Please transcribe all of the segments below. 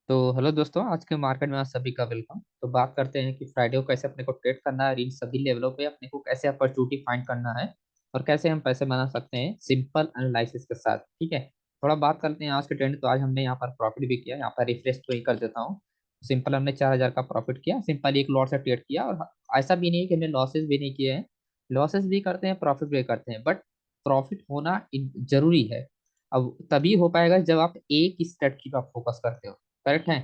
तो हेलो दोस्तों, आज के मार्केट में आप सभी का वेलकम। तो बात करते हैं कि फ्राइडे को कैसे अपने को ट्रेड करना है और इन सभी लेवलों पे अपने को कैसे अपॉर्चुनिटी फाइंड करना है और कैसे हम पैसे बना सकते हैं सिंपल एनालिसिस के साथ। ठीक है, थोड़ा बात करते हैं आज के ट्रेंड। तो आज हमने यहाँ पर प्रॉफिट भी किया, यहाँ पर रिफ्रेश तो ही कर देता हूँ। सिंपल हमने 4,000 का प्रॉफिट किया, सिंपल एक लॉट से ट्रेड किया। और ऐसा भी नहीं है कि हमने लॉसेस भी नहीं किए हैं, लॉसेस भी करते हैं, प्रॉफिट भी करते हैं, बट प्रॉफिट होना जरूरी है। अब तभी हो पाएगा जब आप एक स्ट्रेटजी पर फोकस करते हो। करेक्ट है।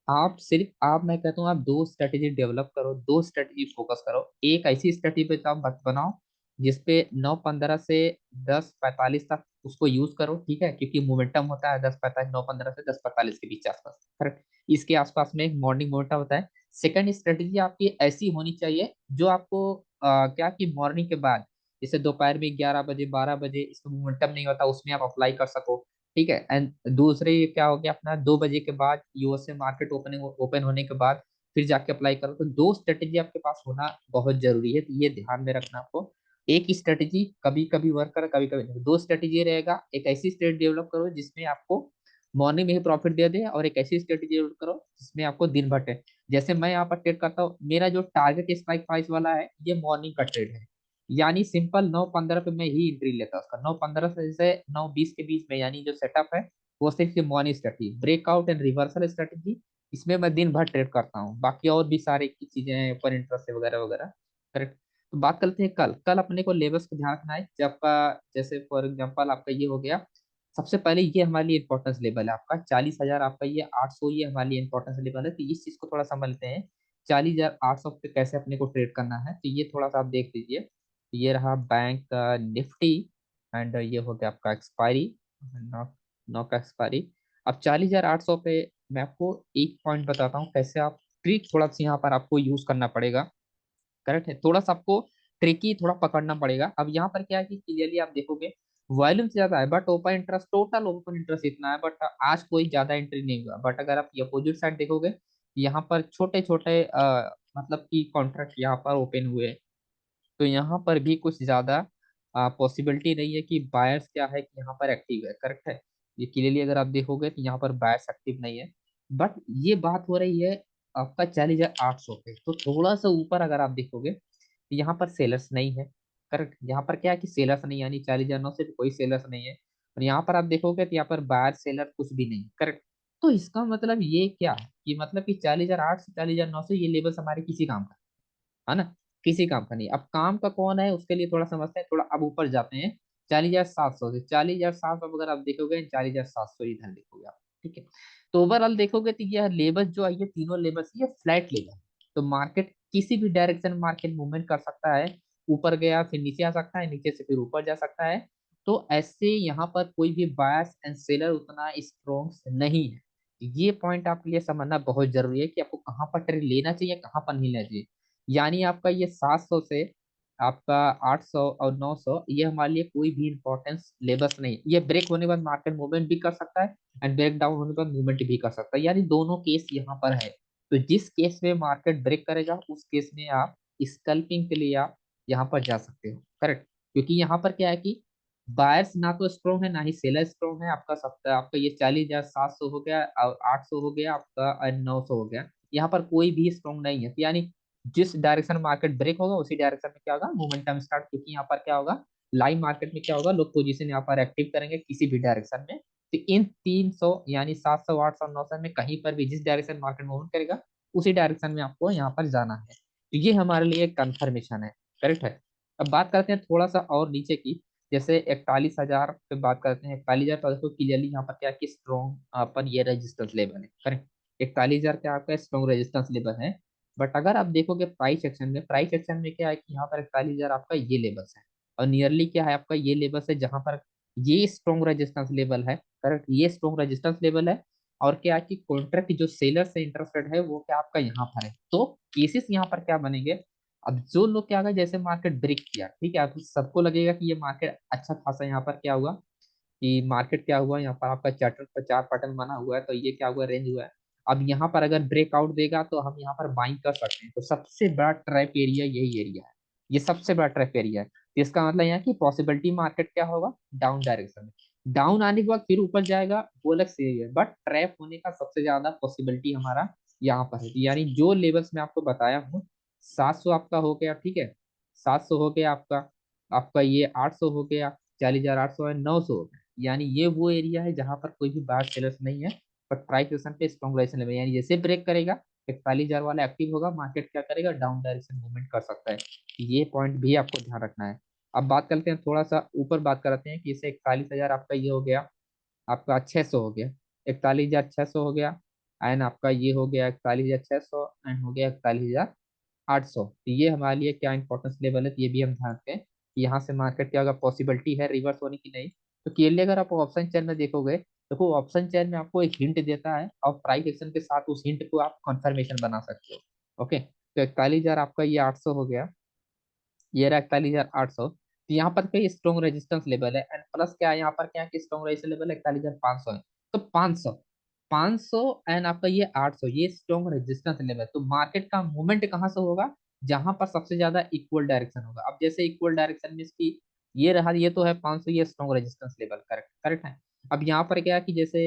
आप मैं कहता हूँ आप दो स्ट्रेटेजी डेवलप करो, दो स्ट्रेटेजी फोकस करो। एक ऐसी स्ट्रेटेजी पे आप मत बनाओ जिसपे 9:15 से 10:45 तक उसको यूज करो। ठीक है, क्योंकि मोमेंटम होता है 10:45, 9:15 से 10:45 के बीच आसपास। करेक्ट, इसके आसपास में एक मॉर्निंग मोमेंटम होता है। सेकंड स्ट्रेटेजी आपकी ऐसी होनी चाहिए जो आपको क्या कि मॉर्निंग के बाद, जैसे दोपहर में 11 बजे 12 बजे इसमें मोमेंटम नहीं होता, उसमें आप अप्लाई कर सको। ठीक है। एंड दूसरे ये क्या हो गया अपना 2 बजे के बाद यूएसए मार्केट ओपन होने के बाद फिर जाके अप्लाई करो। तो दो स्ट्रेटेजी आपके पास होना बहुत जरूरी है, तो ये ध्यान में रखना आपको। एक ही स्ट्रेटेजी कभी कभी वर्क करे, कभी कभी नहीं। दो स्ट्रेटेजी रहेगा, एक ऐसी स्ट्रेटेजी डेवलप करो जिसमें आपको मॉर्निंग में ही प्रॉफिट दे दे, और एक ऐसी स्ट्रेटेजी डेवलप करो जिसमें आपको दिन भर ट्रेड। जैसे मैं यहाँ पर ट्रेड करता हूँ, मेरा जो टारगेट स्ट्राइक प्राइस वाला है ये मॉर्निंग का ट्रेड है। यानी सिंपल 9:15 पे मैं ही एंट्री लेता हूँ उसका, 9:15 से 9:20 के बीच में, यानी जो सेटअप है वो सिर्फ morning strategy, breakout and reversal strategy. इसमें मैं दिन भर ट्रेड करता हूँ, बाकी और भी सारी की चीजें हैं, ओपन इंटरेस्ट वगैरह वगैरह। करेक्ट। तो बात करते हैं कल। कल अपने को लेवल्स को ध्यान रखना है। जब का जैसे फॉर एग्जांपल आपका ये हो गया, सबसे पहले ये हमारे लिए इंपॉर्टेंस लेवल है आपका 40,000, आपका ये 800, ये हमारे लिए इंपॉर्टेंस लेवल है। तो इस चीज को थोड़ा समझते हैं, 40,800 पे कैसे अपने को ट्रेड करना है। तो ये थोड़ा सा आप देख लीजिए। ये रहा बैंक का निफ्टी, एंड ये हो गया आपका एक्सपायरी, नॉक नॉक का एक्सपायरी। अब 40,800 पे मैं आपको एक पॉइंट बताता हूँ कैसे आप ट्रिक थोड़ा सा यहाँ पर आपको यूज करना पड़ेगा। करेक्ट है, थोड़ा सा आपको ट्रिकी थोड़ा पकड़ना पड़ेगा। अब यहाँ पर क्या है कि क्लियरली आप देखोगे वॉल्यूम ज्यादा है, but open interest, total open interest इतना है, बट आज कोई ज्यादा एंट्री नहीं हुआ। बट अगर आप ये अपोजिट साइड देखोगे, यहाँ पर छोटे छोटे मतलब कि कॉन्ट्रैक्ट यहाँ पर ओपन हुए। तो यहाँ पर भी कुछ ज्यादा पॉसिबिलिटी नहीं है कि बायर्स क्या है कि यहाँ पर एक्टिव है। करेक्ट है, ये क्लियरली अगर आप देखोगे तो यहाँ पर बायर्स एक्टिव नहीं है। बट ये बात हो रही है आपका 40,800 पे, तो थोड़ा सा ऊपर अगर आप देखोगे तो यहाँ पर सेलर्स नहीं है। करेक्ट, यहाँ पर क्या है कि सेलर्स नहीं, यानी 40,900 से कोई सेलर्स नहीं है। और यहाँ पर आप देखोगे तो यहाँ पर बायर सेलर कुछ भी नहीं। करेक्ट। तो इसका मतलब ये क्या है कि मतलब कि 40,800 से 40,900 ये लेवल्स हमारे किसी काम का है ना, किसी काम का नहीं। अब काम का कौन है उसके लिए थोड़ा समझते हैं, थोड़ा अब ऊपर जाते हैं। 40,700 से 40,700 अगर आप देखोगे, 40,700 इधर देखोगे आप। ठीक है, तो ओवरऑल देखोगे तो ये लेवल जो है, ये तीनों लेवल्स ये फ्लैट लेवल। तो मार्केट किसी भी डायरेक्शन मार्केट मूवमेंट कर सकता है, ऊपर गया फिर नीचे आ सकता है, नीचे से फिर ऊपर जा सकता है। तो ऐसे यहाँ पर कोई भी बायस एंड सेलर उतना स्ट्रॉन्ग नहीं है। ये पॉइंट आपके लिए समझना बहुत जरूरी है कि आपको कहाँ पर ट्रेड लेना चाहिए, कहाँ पर नहीं लेना चाहिए। यानी आपका ये 700 से आपका 800 और 900 ये हमारे लिए कोई भी इंपॉर्टेंस लेबल्स नहीं है। ये ब्रेक होने के बाद मार्केट मूवमेंट भी कर सकता है एंड ब्रेक डाउन होने के बाद मूवमेंट भी कर सकता है, यानी दोनों केस यहाँ पर है। तो जिस केस में मार्केट ब्रेक करेगा उस केस में आप स्कल्पिंग के लिए आप यहाँ पर जा सकते हो। करेक्ट, क्योंकि यहाँ पर क्या है कि बायर्स ना तो स्ट्रॉन्ग है ना ही सेलर स्ट्रॉन्ग है। आपका सप्ताह आपका ये 40,700 हो गया और 800 हो गया आपका और 900 हो गया, यहाँ पर कोई भी स्ट्रॉन्ग नहीं है। तो यानी जिस डायरेक्शन मार्केट ब्रेक होगा उसी डायरेक्शन में क्या होगा, मोमेंटम स्टार्ट। क्योंकि यहाँ पर क्या होगा, लाइव मार्केट में क्या होगा, लोग पोजीशन यहाँ पर एक्टिव करेंगे किसी भी डायरेक्शन में। तो इन 300 यानी 700 800 900 में कहीं पर भी जिस डायरेक्शन मार्केट मूवमेंट करेगा उसी डायरेक्शन में आपको यहाँ पर जाना है। तो ये हमारे लिए कंफर्मेशन है। करेक्ट है। अब बात करते हैं थोड़ा सा और नीचे की, जैसे 41,000 पे बात करते हैं। 41,000 पर देखो क्लियरली यहाँ पर क्या है कि स्ट्रॉन्ग अपन ये रेजिस्टेंस लेवल है। करेक्ट, 41,000 क्या आपका स्ट्रॉन्ग रेजिस्टेंस लेवल है। बट अगर आप देखोगे प्राइस सेक्शन में, प्राइस सेक्शन में क्या है कि यहाँ पर 41,000 आपका ये लेवल्स है, और नियरली क्या है आपका ये लेवल्स है जहां पर ये स्ट्रॉन्ग रेजिस्टेंस लेवल है। करेक्ट, ये स्ट्रॉन्ग रेजिस्टेंस लेवल है। और क्या है कि कॉन्ट्रैक्ट जो सेलर से इंटरेस्टेड है वो क्या आपका यहाँ पर है। तो केसेस यहाँ पर क्या बनेंगे, अब जो लोग क्या होगा, जैसे मार्केट ब्रेक किया, ठीक है, अब सबको लगेगा कि ये मार्केट अच्छा खासा यहाँ पर क्या हुआ कि मार्केट क्या हुआ, यहाँ पर आपका चार्टर पर चार पैटर्न बना हुआ है, तो ये क्या हुआ, रेंज हुआ है। अब यहाँ पर अगर ब्रेकआउट देगा तो हम यहाँ पर बाइंग कर सकते हैं। तो सबसे बड़ा ट्रैप एरिया यही एरिया है, ये सबसे बड़ा ट्रैप एरिया है। तो इसका मतलब यहाँ की पॉसिबिलिटी मार्केट क्या होगा, डाउन डायरेक्शन में। डाउन आने के बाद फिर ऊपर जाएगा, वो अलग सही है, बट ट्रैप होने का सबसे ज्यादा पॉसिबिलिटी हमारा यहाँ पर है। यानी जो लेवल्स मैं आपको बताया हूँ, 700 आपका हो गया, ठीक है, 700 हो गया आपका, आपका ये 800 हो गया, 40,800 है, 900 हो गया। यानी ये वो एरिया है जहां पर कोई भी बायर सेलर्स नहीं है, पर प्राइस एक्शन पे स्ट्रॉन्ग डायरेक्शन लेवल, यानी जैसे ब्रेक करेगा 41,000 वाला एक्टिव होगा, मार्केट क्या करेगा, डाउन डायरेक्शन मूवमेंट कर सकता है। ये पॉइंट भी आपको ध्यान रखना है। अब बात करते हैं थोड़ा सा ऊपर, बात करते हैं कि इसे 41,000 आपका ये हो गया, आपका 600 हो गया, 41,600 हो गया, एंड आपका ये हो गया 41,600, एंड हो गया 41,800। तो ये हमारे लिए क्या इंपॉर्टेंस लेवल है, तो ये भी हम ध्यान रखें कि यहाँ से मार्केट क्या होगा, पॉसिबिलिटी है रिवर्स होने की, नहीं। तो क्लियरली अगर आप ऑप्शन चेन में देखोगे, देखो ऑप्शन चेन में आपको एक हिंट देता है, और प्राइस एक्शन के साथ उस हिंट को आप कंफर्मेशन बना सकते हो। ओके, तो 41,000 आपका ये 800 हो गया, ये रहा 41,800। तो यहाँ पर कई स्ट्रॉन्ग रेजिस्टेंस लेवल है, एंड प्लस क्या है यहाँ पर, क्या है कि स्ट्रॉन्ग रेजिस्टेंस लेवल 41,500 है। तो 500, 500 एंड आपका ये 800, ये स्ट्रॉन्ग रेजिस्टेंस लेवल। तो मार्केट का मूवमेंट कहाँ से होगा, जहां पर सबसे ज्यादा इक्वल डायरेक्शन होगा। अब जैसे इक्वल डायरेक्शन में इसकी ये रहा, ये तो है 500, ये strong resistance level, correct correct है। अब यहाँ पर क्या है कि जैसे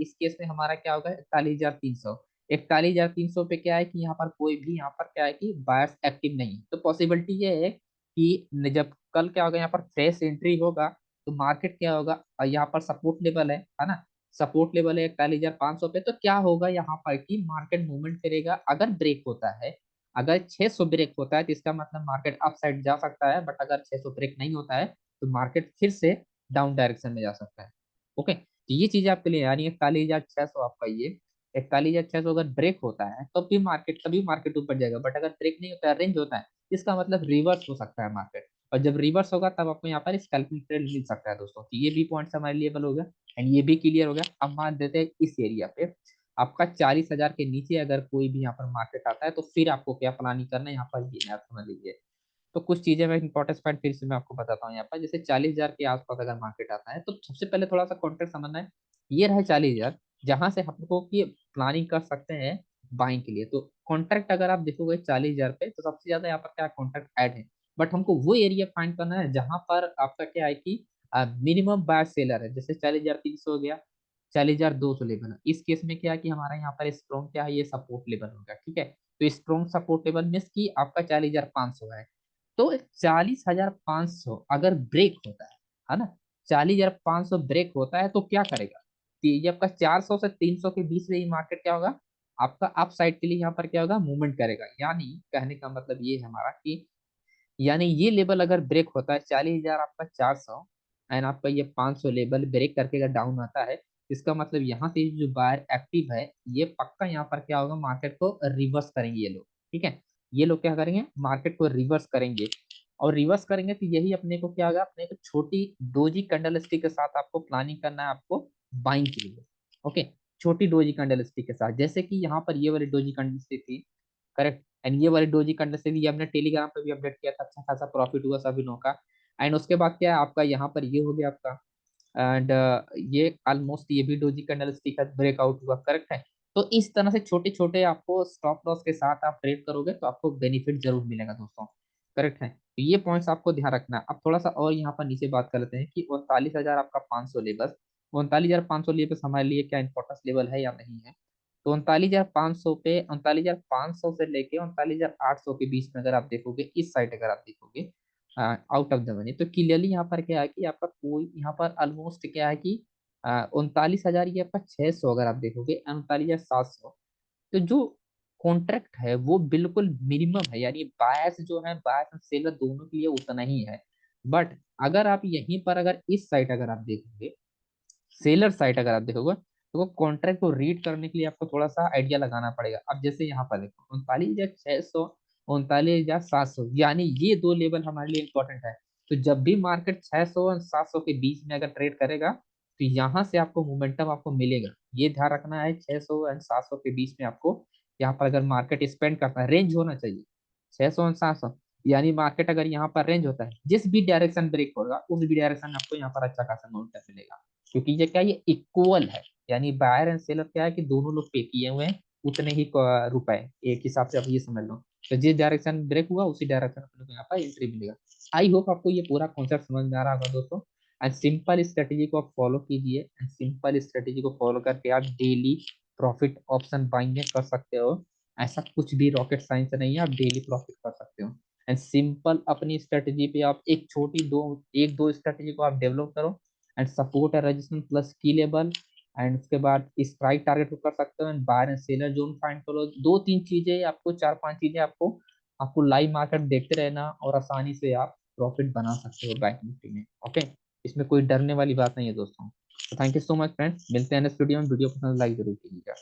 इस केस में हमारा क्या होगा, 41,300, 41,300 पे क्या है कि यहाँ पर कोई भी, यहाँ पर क्या है कि बायर्स एक्टिव नहीं है। तो पॉसिबिलिटी ये है कि जब कल क्या होगा, यहाँ पर फ्रेश एंट्री होगा, तो मार्केट क्या होगा, यहाँ पर सपोर्ट लेवल है ना, सपोर्ट लेवल है 41,500 पे। तो क्या होगा यहाँ पर कि मार्केट मूवमेंट करेगा, अगर ब्रेक होता है, अगर 600 ब्रेक होता है तो इसका मतलब मार्केट अप साइड जा सकता है, बट अगर 600 ब्रेक नहीं होता है तो मार्केट फिर से डाउन डायरेक्शन में जा सकता है। ओके, तो ये चीज आपके लिए, यानी 41,600 आपका ये 41,600 अगर ब्रेक होता है तो भी मार्केट, तभी मार्केट ऊपर जाएगा, बट अगर ब्रेक नहीं होता है, रेंज होता है, इसका मतलब रिवर्स हो सकता है मार्केट। और जब रिवर्स होगा तब आपको यहाँ पर स्कैल्पिंग ट्रेड मिल सकता है दोस्तों। तो ये भी पॉइंट्स हमारे लिए हो गया, एंड ये भी क्लियर हो गया। अब मान देते हैं इस एरिया पे आपका 40,000 के नीचे अगर कोई भी यहाँ पर मार्केट आता है, तो फिर आपको क्या प्लानिंग करना है यहाँ पर, ये आप समझ लीजिए। तो कुछ चीजें मैं इंपॉर्टेंट पॉइंट फिर से मैं आपको बताता हूँ यहाँ पर। जैसे 40,000 के आसपास अगर मार्केट आता है, तो सबसे पहले थोड़ा सा कॉन्टेक्ट समझना है। ये रहे 40,000, जहां से हम लोग की प्लानिंग कर सकते हैं बाइंग के लिए। तो कॉन्ट्रैक्ट अगर आप देखोगे 40,000 पे, तो सबसे ज्यादा यहाँ पर क्या कॉन्ट्रैक्ट ऐड है, बट हमको वो एरिया फाइंड करना है जहां पर आपका क्या है कि मिनिमम बाय सेलर है। जैसे 40,300 हो गया, 40,200 लेवल है। इस केस में क्या है कि हमारा यहाँ पर स्ट्रॉन्ग क्या है, ये सपोर्ट लेवल होगा, ठीक है। तो स्ट्रॉन्ग सपोर्ट लेवल मीन्स की आपका 40,500 है। तो 40,500 अगर ब्रेक होता है ना, 40,500 ब्रेक होता है तो क्या करेगा, तो ये आपका 400 से 300 के बीच में ही मार्केट क्या होगा, आपका अप साइड के लिए यहाँ पर क्या होगा, मूवमेंट करेगा। यानी कहने का मतलब ये है हमारा कि, यानी ये लेवल अगर ब्रेक होता है 40,000 आपका 400, एंड आपका ये 500 लेवल ब्रेक करके अगर डाउन आता है, इसका मतलब यहाँ से जो बायर एक्टिव है, ये पक्का यहाँ पर क्या होगा, मार्केट को रिवर्स करेंगे ये लोग, ठीक है। ये लोग क्या करेंगे, मार्केट को रिवर्स करेंगे, और रिवर्स करेंगे तो यही अपने को क्या होगा, अपने को छोटी डोजी कैंडल स्टिक के साथ आपको प्लानिंग करना है, आपको बाइंग के लिए। ओके, छोटी डोजी कैंडल स्टिक के साथ, जैसे कि यहाँ पर ये वाली डोजी कैंडल स्टिक थी, करेक्ट। एंड ये वाली डोजी कंडक्ट से हमने टेलीग्राम पे भी अपडेट किया था, अच्छा खासा प्रॉफिट हुआ सभी लोगों का। एंड उसके बाद क्या है आपका, यहाँ पर ये हो गया आपका, एंड ये ऑलमोस्ट ये भी डोजी कैंडल स्टिक का ब्रेकआउट हुआ, करेक्ट है। तो इस तरह से छोटे छोटे आपको स्टॉप लॉस के साथ आप ट्रेड करोगे तो आपको बेनिफिट जरूर मिलेगा दोस्तों, करेक्ट है। तो ये पॉइंट्स आपको ध्यान रखना है। अब थोड़ा सा और यहाँ पर नीचे बात कर लेते हैं कि 39,000 आपका 500 लेवल, 39,500 लेवल हमारे लिए क्या इंपॉर्टेंस लेवल है या नहीं है। तो 39,500 पे, 39,500 से लेके 39,800 के बीच में अगर आप देखोगे, इस साइड अगर आप देखोगे आउट ऑफ द मनी, तो क्लियरली यहाँ पर क्या है कि आपका कोई यहाँ पर ऑलमोस्ट क्या है कि 39,000, ये आपका 600 अगर आप देखोगे, 39,700। तो जो कॉन्ट्रैक्ट है वो बिल्कुल मिनिमम है, यानी बायर्स जो है, बायर्स और सेलर दोनों के लिए उतना ही है। बट अगर आप यहीं पर अगर इस साइड अगर आप देखोगे, सेलर साइट अगर आप देखोगे, तो वो कॉन्ट्रैक्ट को रीड करने के लिए आपको थोड़ा सा आइडिया लगाना पड़ेगा। अब जैसे यहाँ पर देखो 39,600, 39,700, यानी ये दो लेवल हमारे लिए इंपॉर्टेंट है। तो जब भी मार्केट 600 और 700 के बीच में अगर ट्रेड करेगा, तो यहाँ से आपको मोमेंटम आपको मिलेगा। ये ध्यान रखना है, 600 एंड 700 के बीच में आपको यहाँ पर अगर मार्केट स्पेंड करता है, रेंज होना चाहिए 600 और 700। यानी मार्केट अगर यहाँ पर रेंज होता है, जिस भी डायरेक्शन ब्रेक होगा उस भी डायरेक्शन में आपको यहाँ पर अच्छा खासा मोमेंटम मिलेगा, क्योंकि ये क्या, ये इक्वल है। यानी बायर एंड सेलर क्या है कि दोनों लोग पे किए हुए हैं उतने ही रुपए, एक हिसाब से आप ये समझ लो। तो जिस डायरेक्शन ब्रेक हुआ उसी डायरेक्शन अपने को यहाँ पर एंट्री मिलेगा। आई होप आपको ये पूरा कॉन्सेप्ट समझ में आ रहा होगा दोस्तों। एंड सिंपल स्ट्रेटेजी को आप फॉलो कीजिए, एंड सिंपल स्ट्रेटेजी को फॉलो करके आप डेली प्रॉफिट ऑप्शन बाइंग में कर सकते हो। ऐसा कुछ भी रॉकेट साइंस नहीं है, आप डेली प्रॉफिट कर सकते हो। एंड सिंपल अपनी स्ट्रेटेजी पे आप एक छोटी दो, एक दो स्ट्रेटेजी को आप डेवलप करो, and support and resistance plus key level, and उसके बाद स्ट्राइक टारगेट को कर सकते हो, and buyer and seller zone find करो। दो तीन चीजें आपको, चार पांच चीजें आपको, आपको लाइव मार्केट देखते रहना और आसानी से आप प्रॉफिट बना सकते हो बैंक निफ्टी में। ओके, इसमें कोई डरने वाली बात नहीं है दोस्तों। तो thank you so much friends, मिलते हैं नेक्स्ट वीडियो में। वीडियो पसंद लाइक जरूर कीजिएगा।